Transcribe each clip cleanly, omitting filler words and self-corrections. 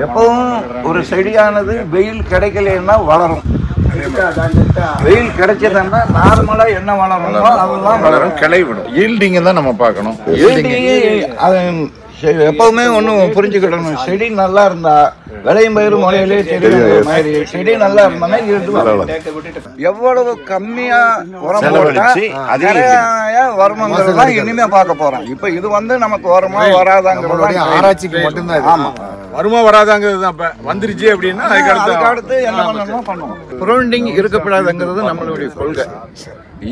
எப்பவும் ஒரு செடியானது வெயில் கிடைக்கலன்னா வளரும். வெயில் கிடைச்சதுன்னா நார்மலா என்ன வளருமோ அதுதான் வளரும், கிளை விடும். ஈல்டிங் தான் நம்ம பார்க்கணும். அது எப்பவுமே ஒன்றும் புரிஞ்சுக்கிடணும். செடி நல்லா இருந்தா விளையும் பயிர் முறையிலே மாதிரி செடி நல்லா இருந்தா எவ்வளவு கம்மியா உரம் போட்டா வருமானங்கிறதா இனிமே பார்க்க போறோம். இப்ப இது நமக்கு வருமா வராதாங்கிறது ஆராய்ச்சிக்கு மட்டும்தான். ஆமா, வருமா வராதாங்கிறது தான். இப்ப வந்துருச்சு அப்படின்னா அதுக்கு அடுத்து என்ன பண்ணணுமோ பண்ணுவோம். ப்ரூனிங் இருக்கக்கூடாதுங்கிறது நம்மளுடைய கொள்கை.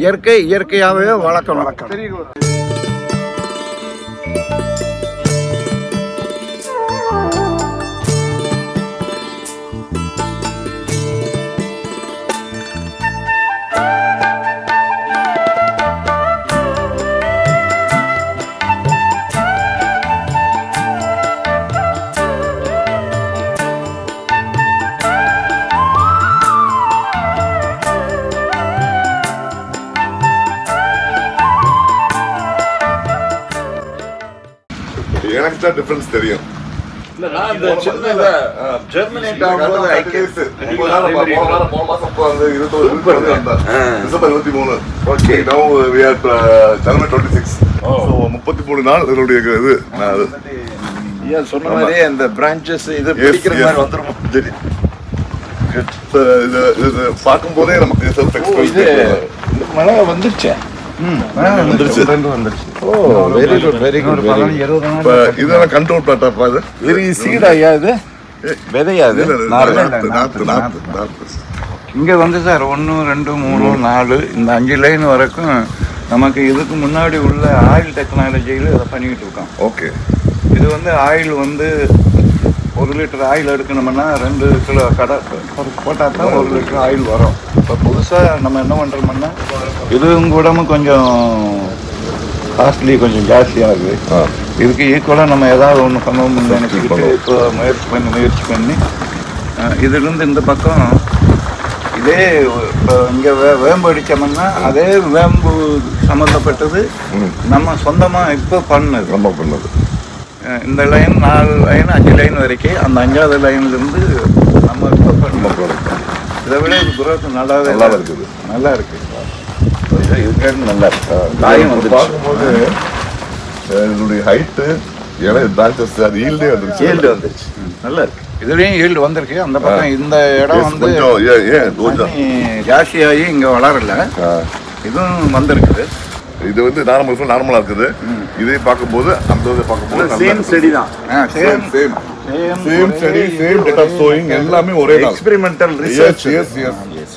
இயற்கையாகவே வளர்க்கணும். எனக்கு தான் டிஃபரன்ஸ் தெரியும். சொன்ன மாதிரி அந்த பிரான்சஸ் இது பிடிக்கிற மாதிரி வந்துரும். பார்க்கும் போதே நமக்கு மழை வந்துருச்சு. இதெல்லாம் கண்ட்ரோல் பண்ணப்பா. இது சீடாயா? இது விதையா? இங்க சார் 1 2 3 4 இந்த 5 லைன் வரைக்கும் நமக்கு இதுக்கு முன்னாடி உள்ள ஆயில் டெக்னாலஜியில இதை பண்ணிக்கிட்டு இருக்கோம். ஓகே. இது ஆயில் 1 லிட்டர் ஆயில் எடுக்கணும்னா 2 கிலோ கடை போட்டால் தான் 1 லிட்டர் ஆயில் வரும். இப்போ புதுசாக நம்ம என்ன பண்ணுறோம்னா இதுவும் கூட கொஞ்சம் காஸ்ட்லி, கொஞ்சம் ஜாஸ்தியாகுது. இதுக்கு ஈக்குவலாக நம்ம ஏதாவது ஒன்று பண்ணணும்னு நினச்சிக்கிட்டு இப்போ முயற்சி பண்ணி இதுலேருந்து இந்த பக்கம் இதே இப்போ இங்கே வேம்பு அடித்தோம்னா அதே வேம்பு சம்மந்தப்பட்டது நம்ம சொந்தமாக இப்போ பண்ணது. ரொம்ப பண்ணது. இந்த லைன் 4 லைன் 5 லைன் வரைக்கும் அந்த 5வது லைன்லேருந்து நம்ம இப்போ பண்ண இதை விட இது குரோத் நல்லா இருக்குது. நல்லா இருக்குது. இதுக்கு நல்லா இருக்கு. காயம் வந்து பார்க்கும்போது இதனுடைய ஹைட்டு பிரான்சஸ் அது ஈல்டே வந்துருச்சு. ஈல்டு வந்துருச்சு. நல்லா இருக்கு. இதுலேயும் ஈல்டு வந்திருக்கு. அந்த பக்கம் இந்த இடம் வந்து ஜாஸ்தியாகி இங்கே வளரல. இதுவும் வந்திருக்குது. இது நார்மலா இருக்குது. இதே பார்க்கும்போது அந்த பார்க்கும்போது சேம் செடி தான். சேம் செடி, சேம் டேட் ஆஃப் சோயிங், எல்லாமே ஒரே தான். Experimental research. Yes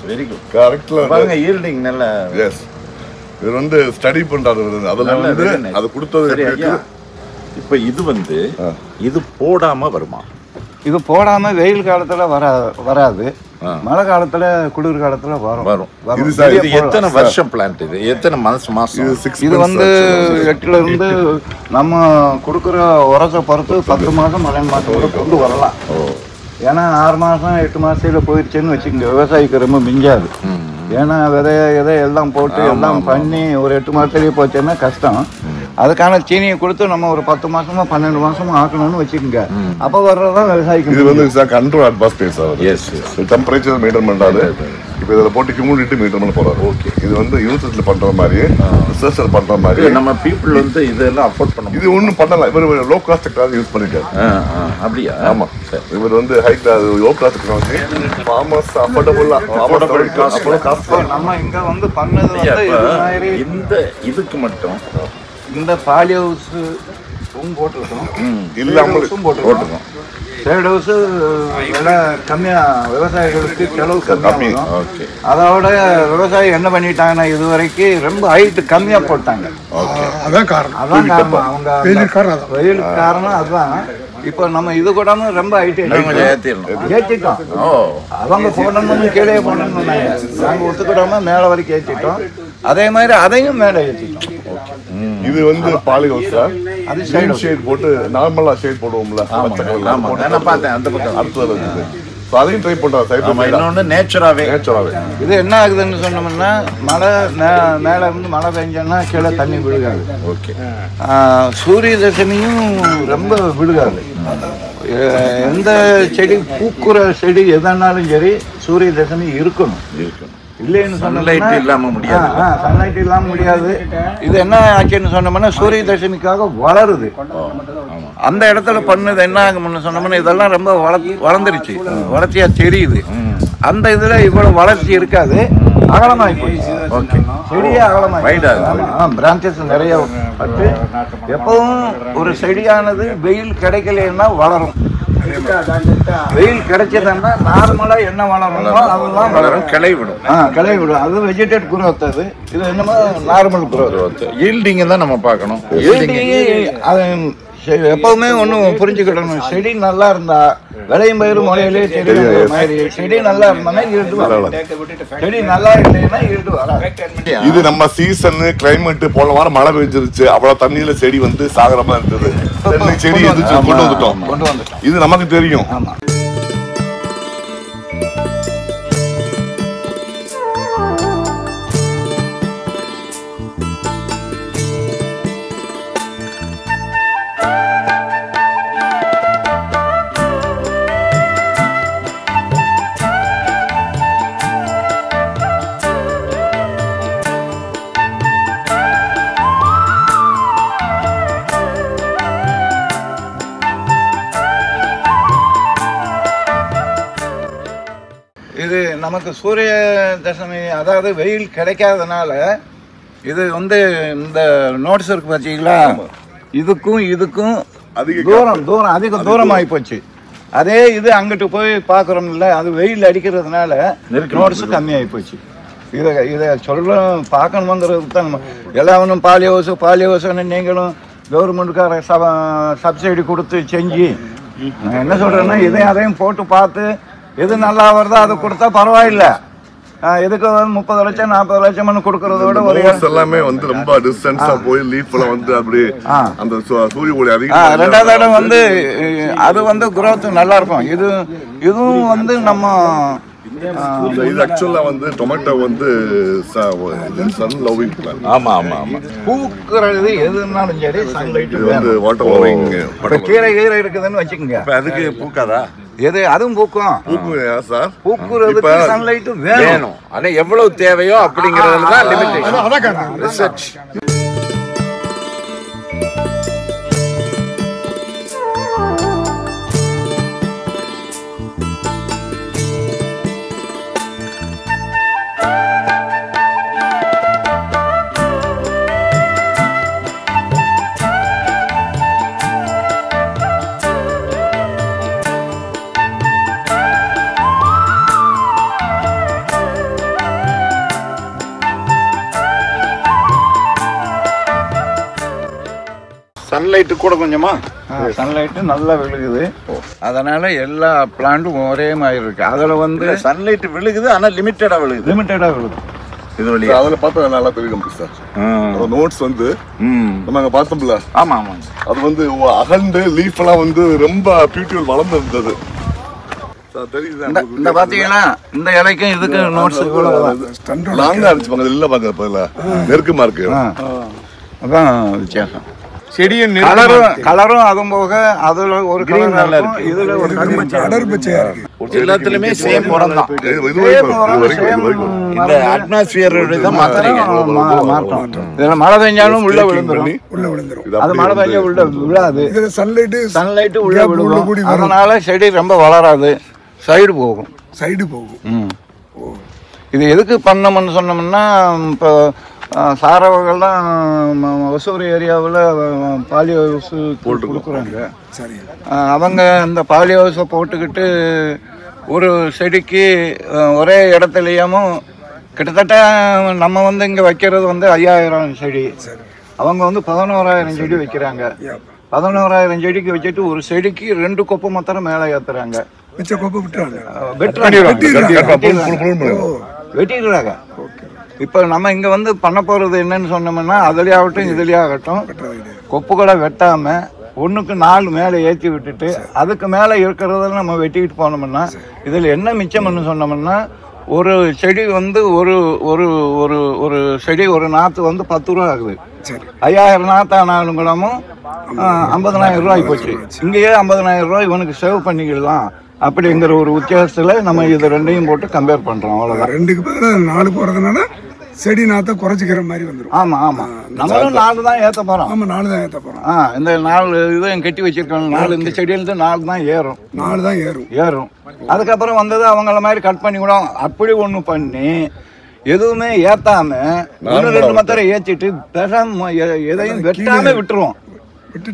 very good. கரெக்ட்ல பாருங்க ஈல்டிங் நல்ல. எஸ். இது ஸ்டடி பண்றது. அதெல்லாம் அது கொடுத்தது. இப்போ இது போடாம வருமா? இது போடாம வெயில் காலத்துல வராது. மழை காலத்துல குளிர் காலத்துல வரும். இது எத்தனை வருஷம் பிளான்ட்? இது எத்தனை மாசம்? இது 8ல இருந்து நம்ம கொடுக்குற உரத்தை பொறுத்து 10 மாதம் 12 மாதம் கொண்டு வரலாம். ஏன்னா 6 மாதம் 8 மாசத்துல போயிடுச்சுன்னு வச்சுக்கோங்க, விவசாயிக்கு ரொம்ப மிஞ்சாது. ஏன்னா விதை எல்லாம் போட்டு எல்லாம் பண்ணி ஒரு 8 மாதத்துலேயே போச்சுன்னா கஷ்டம். அதுக்கான சீனியை கொடுத்து நம்ம ஒரு 10 மாசமா 12 மாசமா ஆக்கணும்னு வச்சுக்கோங்க. அப்போ வர்றதுதான் விவசாயிக்கு. இது control atmosphere sir. Yes. Temperature maintain பண்றாரு. இப்போ இதில் போட்டு ஹியூமிடிட்டி மெயின்டைன் பண்ண போறாரு. ஓகே. இது யூனிவர்சிட்டியில் பண்ற மாதிரி, ரிசர்ச்சில் பண்ற மாதிரி நம்ம பீப்புள் இதெல்லாம் அஃபோர்ட் பண்ண. இது ஒன்றும் பண்ணலாம். இவர் லோ காஸ்ட் டெக்னாலஜி யூஸ் பண்ணிருக்காரு. அப்படியா? ஆமா. இவர் high low cost technology, farmers affordable cost. நம்ம இங்க பண்ணது இந்த இதுக்கு மட்டும் இந்த பாலி ஹவுஸ் போட்டிருக்கோம். இல்லாமல் போட்டிருக்கோம். ஷேட் ஹவுஸ் விலை கம்மியா, விவசாயிகளுக்கு செலவு கம்மி. அதோட விவசாயி என்ன பண்ணிட்டாங்கன்னா இது வரைக்கும் ரொம்ப ஹைட் கம்மியா போட்டாங்க. அதான் காரணம். அவங்க வெயிலுக்கு காரணம் அதுதான். இப்போ நம்ம இது கூட ரொம்ப ஹைட் ஏற்றிட்டோம். அவங்க போடணும்னு கீழே போடணும்னு நாங்கள் ஒத்துக்கிடாம மேலே வரைக்கும் ஏற்றிட்டோம். அதே மாதிரி அதையும் மேலே ஏற்றிட்டோம். இது பாலி ஹவுஸ். அது ஷேட் போட்டு நார்மலா ஷேட் போடுவோம்ல. அதையும் ட்ரை பண்றாங்க. நேச்சராகவே இது என்ன ஆகுதுன்னு சொன்னோம்னா மழை மேல இருந்து மழை பெஞ்சோம்னா கீழே தண்ணி விழுகாது. ஓகே. சூரிய தசனியும் ரொம்ப விழுகாது. எந்த செடி பூக்குற செடி எதனாலும் சரி சூரிய தசமி இருக்கணும். இல்லைன்னு சன்லைட் இல்லாம முடியாது. சன்லைட் இல்லாம முடியாது. இது என்ன ஆச்சுன்னு சொன்னோம்னா சூரிய தசமிக்காக வளருது. அந்த இடத்துல பண்ணது என்ன ஆகும்னு சொன்னோம்னா இதெல்லாம் ரொம்ப வளர்ந்துருச்சு, வளர்ச்சியா தெரியுது. அந்த இதுல இவ்வளவு வளர்ச்சி இருக்காது, அகலமாகி போயிடுச்சு. ஓகே, செடியே அகலமாகி பிரான்சஸ் நிறைய பட்டு. எப்பவும் ஒரு செடியானது வெயில் கிடைக்கலன்னா வளரும். வெயில் கிடைச்சதுன்னா நார்மலா என்ன வளருமோ அதெல்லாம் வளரும், கிளை விடும். கிளை விடும். அது வெஜிடேட் குரோத். அது இது என்னமோ நார்மல் குரோத். ஈல்டிங் தான் நம்ம பார்க்கணும். அது எப்பவுமே ஒன்றும் புரிஞ்சுக்கிடணும். செடி நல்லா இருந்தா விளையும் பயிர் முறையிலே செடி மாதிரி செடி நல்லா இருந்தா ஈல்டு வரும். செடி நல்லா இல்லைன்னா ஈல்டு வராது. இது நம்ம சீசன் கிளைமேட் போன வாரம் மழை பெஞ்சிருச்சு, அவ்வளவு தண்ணியில செடி வந்து சாகரமா இருந்தது. செடி கொண்டு வந்துட்டோம். இது நமக்கு தெரியும். இது நமக்கு சூரிய தசமி அதாவது வெயில் கிடைக்காதனால இது வந்து இந்த நோட்ஸ் இருக்கு பார்த்தீங்களா, இதுக்கும் அதிக தூரம் ஆகி போச்சு. அதே இது அங்கிட்டு போய் பார்க்குறோம் இல்லை, அது வெயில் அடிக்கிறதுனால நோட்ஸு கம்மியாகி போச்சு. இதை பார்க்கணுங்கிறதுக்கு தான் நம்ம எல்லாவனும் பாலியோசன்னு நீங்களும் கவர்மெண்ட்டுக்கார சப்சிடி கொடுத்து செஞ்சு என்ன சொல்கிறேன்னா இதையும் அதையும் போட்டு பார்த்து எது நல்லா வருதோ அதை கொடுத்தா பரவாயில்ல. எதுக்கு 30 லட்சம் 40 லட்சம் கொடுக்கறத விட ஒரு எல்லாமே வந்து ரொம்ப டிஸ்டன்ஸா போய் லீஃப்ல வந்து அப்படி அந்த சூரிய ஒளி அதிகம். ரெண்டாவது இடம் வந்து அது வந்து குரோத் நல்லா இருக்கும். இதுவும் வந்து நம்ம இது ஆக்சுவலா வந்து டொமேட்டோ வந்து சன் லவ்விங் பிளான்ட். ஆமா ஆமா ஆமா, பூக்குறது எதுனாலும் சரி சன்லைட் வந்து வாட்டர் லவ்விங். கீரை இருக்குதுன்னு வச்சுக்கோங்க, அதுக்கு பூக்காதா? எது அதுவும் பூக்கும் சார். பூக்குறதுக்கு சன்லைட் வேணும். ஆனா எவ்வளவு தேவையோ அப்படிங்கறதுல தான் லிமிட். ரிசர்ச் சன்லைட்டு கூட கொஞ்சமா சன்லைட்டு நல்லா விழுகுது. அதனால எல்லா பிளான்ட்டும் ஒரே மாதிரி இருக்கு. அதுல வந்து சன்லைட் விழுகுது, ஆனா லிமிட்டடா விழுகுது. இது வழி அதுல பார்த்தா நல்லா தெரியும் சார். நோட்ஸ் வந்து நம்ம அங்க பார்த்தோம்ல. ஆமா ஆமா, அது வந்து அகண்டு லீஃப் எல்லாம் வந்து ரொம்ப பியூட்டிஃபுல் வளர்ந்து இருந்தது. இந்த பாத்தீங்கன்னா இந்த இலைக்கும் இதுக்கு நோட்ஸ் லாங்கா அடிச்சுப்பாங்க. இல்ல பாக்க நெருக்கமா இருக்கு. அதான் வித்தியாசம். செடியும் கலரும் அதுவும் போக அதுல ஒரு கலர் நல்லா இருக்கு, இதுல ஒரு அடர்பச்சையா இருக்கு. எல்லாத்துலயுமே சேம் உரம் தான். இந்த அட்மாஸ்பியர் தான் மாத்துறீங்க. இதுல மழை பெஞ்சாலும் உள்ள விழுந்துரும். அது மழை பெஞ்சா உள்ள விழாது. சன்லைட் உள்ள விழுகும். அதனால செடி ரொம்ப வளராது, சைடு போகும். இது எதுக்கு பண்ணோம்னு சொன்னோம்னா, இப்போ சாரவங்கள்லாம் ஒசூர் ஏரியாவில் பாலி ஹவுஸ் கொடுக்குறாங்க. அவங்க அந்த பாலி ஹவுஸை போட்டுக்கிட்டு ஒரு செடிக்கு ஒரே இடத்துலையும் கிட்டத்தட்ட நம்ம வந்து இங்கே வைக்கிறது வந்து 5000 செடி, அவங்க வந்து 11000 செடி வைக்கிறாங்க. 11000 செடிக்கு வச்சுட்டு ஒரு செடிக்கு 2 கொப்பு மாத்திரம் மேலே ஏற்றுறாங்க. வெட்டிடுறாங்க. இப்போ நம்ம இங்கே வந்து பண்ண போகிறது என்னன்னு சொன்னோம்னா, அதுலேயாகட்டும் இதுலேயாகட்டும் கொப்புகளை வெட்டாமல் 1க்கு 4 மேலே ஏற்றி விட்டுட்டு அதுக்கு மேலே இருக்கிறத நம்ம வெட்டிக்கிட்டு போனோம்னா இதில் என்ன மிச்சம்னு சொன்னோம்னா, ஒரு செடி வந்து ஒரு ஒரு ஒரு ஒரு செடி ஒரு நாற்று வந்து 10 ரூபா ஆகுது. 5000 நாத்தானாலும் கூடமும் 50,000 ரூபாய் போச்சு. இங்கேயே 50,000 ரூபாய் இவனுக்கு சேவ் பண்ணிக்கலாம் அப்படிங்கிற ஒரு உத்தியாசத்தில் நம்ம இது ரெண்டையும் போட்டு கம்பேர் பண்ணுறோம். அவ்வளோதான். 2க்கு பதிலாக 4 போகிறதுனால செடி நாற்றை குறைச்சிக்கிற மாதிரி வந்துடும். ஆமாம் நம்மளும் 4 தான் ஏற்ற போகிறோம். ஆமாம் 4 தான் ஏற்ற போகிறோம். இந்த 4 இதையும் கட்டி வச்சிருக்காங்க. 4 இந்த செடியிலேருந்து 4 தான் ஏறும். 4 தான் ஏறும். அதுக்கப்புறம் வந்தது அவங்கள மாதிரி கட் பண்ணி கூட அப்படி ஒன்று பண்ணி எதுவுமே ஏத்தாம 1-2 மத்தரை ஏற்றிட்டு பேசாம எதையும் வெட்டாம விட்டுருவோம்.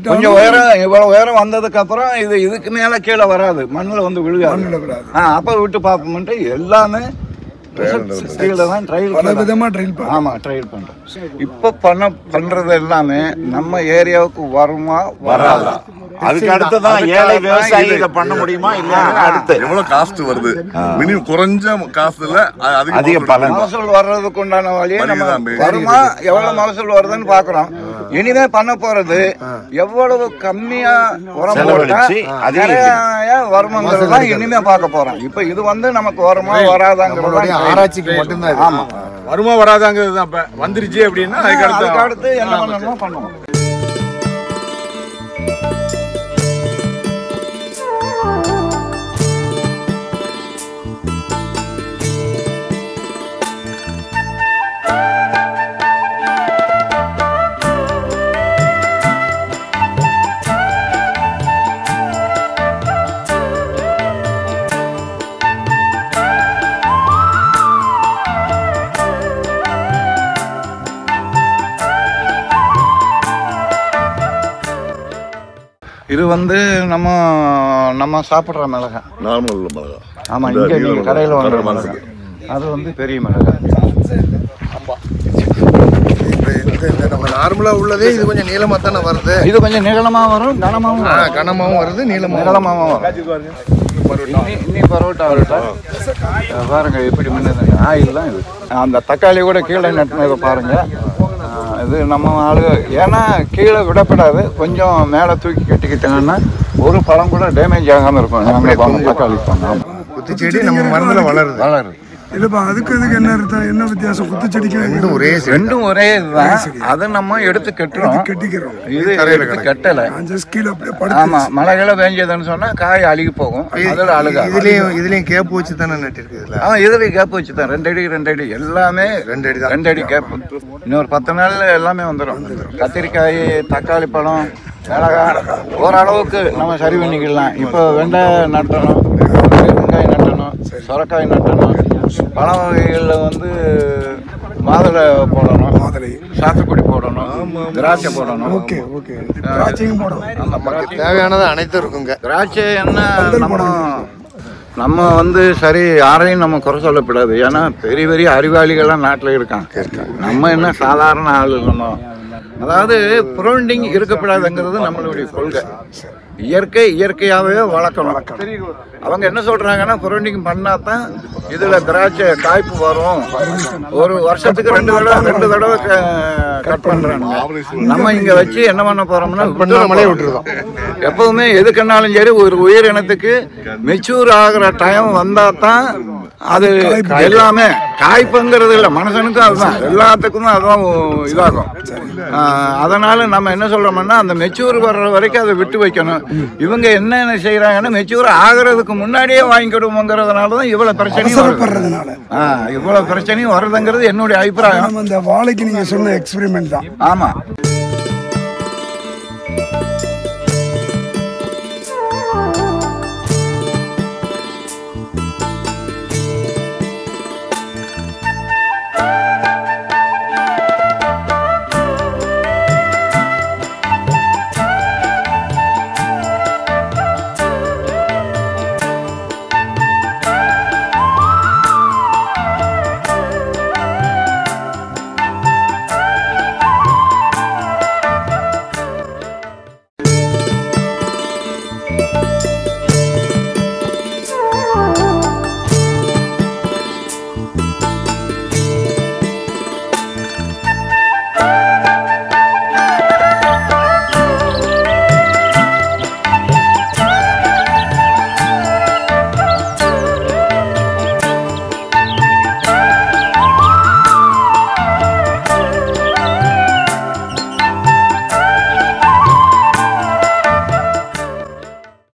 கொஞ்சம் உயரம் இவ்வளவு உயரம் வந்ததுக்கு அப்புறம் இதுக்கு மேல கீழே வராது, மண்ணில் வந்து விழுகாது. அப்ப விட்டு பார்ப்போம்ட்டு எல்லாமே ட்ரையல் பண்றோம். இப்ப பண்றது எல்லாமே நம்ம ஏரியாவுக்கு வருமா வராதா, அதுக்கு அடுத்துதான் ஏழை விவசாயி இதை பண்ண முடியுமா இல்ல அடுத்து எவ்வளவு காஸ்ட் வருது, மினிமம் குறைஞ்ச காசுல அதிக பலன் மகசூல் வர்றதுக்கு உண்டான வழியை நம்ம வருமா எவ்வளவு மகசூல் வருதுன்னு பாக்குறோம். இனிமே பண்ண போறது எவ்வளவு கம்மியா உரம் போட்டா வருமானதான் இனிமே பார்க்க போறோம். இப்ப இது வந்து நமக்கு வருமா வராதாங்கிறது ஆராய்ச்சிக்கு மட்டும்தான். ஆமா, வருமா வராதாங்கிறது தான். இப்ப வந்துருச்சு அப்படின்னா அதுக்கு அடுத்து என்ன பண்ணணுமோ பண்ணுவோம். இது வந்து நம்ம சாப்பிட்ற மிளகாய், நார்மல் மிளகாய். ஆமா, இங்க நீங்க கடையில் வாங்குற மிளகாய் அது வந்து பெரிய மிளகாய். நம்ம நார்மலா உள்ளதே இது கொஞ்சம் நீளமா தானே வருது. இது கொஞ்சம் நீளமா வரும், கனமாவும் வருது, நீளமாவும் வரும். இன்னி பரோட்டா பாருங்க எப்படி முன்னது ஆயில் தான் இது. அந்த தக்காளி கூட கீழே நட்டினதை பாருங்க. இது நம்ம ஆளு ஏன்னா கீழே விடப்படாது, கொஞ்சம் மேலே தூக்கி கட்டிக்கிட்டாங்கன்னா ஒரு பழம் கூட டேமேஜ் ஆகாமல் இருக்கும். தக்காளி பண்ணோம் குத்து செடி நம்ம மரத்துல வளருது. இல்லப்பா, அதுக்கு என்ன வித்தியாசம்? குத்து செடிக்கு ரெண்டும் ஒரே இதுதான். அதை நம்ம எடுத்து கட்டுறோம், இது எடுத்து கட்டலை. ஆமா, மழைகளை பேஞ்சதுன்னு சொன்னா காய் அழுகி போகும். அதில் அழுகா இதுலயும் கேப் வச்சு தானே நட்டிருக்கு. இதுலயும் கேப் வச்சு தான் 2 அடி எல்லாமே 2 அடி கேப். இன்னொரு 10 நாள்ல எல்லாமே வந்துடும். கத்திரிக்காய், தக்காளி பழம், மிளகாய் ஓரளவுக்கு நம்ம சரி பண்ணிக்கலாம். இப்போ வெண்டை நட்டணும், வெங்காயம் நட்டணும், சொரக்காய் நட்டணும். பழ வகைகளில் வந்து மாதுளை போடணும், சாத்துக்குடி போடணும், திராட்சை போடணும். நமக்கு தேவையானது அனைத்தும் இருக்குங்க. திராட்சை என்ன நம்ம வந்து சரி யாரையும் நம்ம குறை சொல்லக்கூடாது. ஏன்னா பெரிய பெரிய அறிவாளிகள்லாம் நாட்டில் இருக்காங்க. நம்ம என்ன சாதாரண ஆள். நம்ம அதாவது புரோண்டிங் இருக்கக்கூடாதுங்கிறது நம்மளுடைய கொள்கை. இயற்கையாகவே வளர்க்கணும். அவங்க என்ன சொல்றாங்கன்னா புரோண்டிங் பண்ணா தான் இதுல திராட்சை காய்ப்பு வரும். ஒரு வருஷத்துக்கு 2 தடவை கட் பண்றாங்க. நம்ம இங்க வச்சு என்ன பண்ண போறோம்னா நம்மளே விட்டுருக்கோம். எப்பவுமே எதுக்குன்னாலும் சரி ஒரு உயிரினத்துக்கு மெச்சூர் ஆகிற டைம் வந்தா தான் அது எல்லாமே காய்ப்புங்கிறது இல்லை, மனுஷனுக்கும் அதுதான், எல்லாத்துக்கும் அதுதான் இதாகும். அதனால நம்ம என்ன சொல்றோம்னா அந்த மெச்சூர் வர்ற வரைக்கும் அதை விட்டு வைக்கணும். இவங்க என்ன செய்யறாங்கன்னா மெச்சூர் ஆகிறதுக்கு முன்னாடியே வாங்கிக்கிடுவோங்கிறதுனால தான் இவ்வளவு பிரச்சனையும் வருதுங்கிறது என்னுடைய அபிப்பிராயம். இந்த வாழைக்கு நீங்க சொன்ன எக்ஸ்பெரிமெண்ட் தான். ஆமா.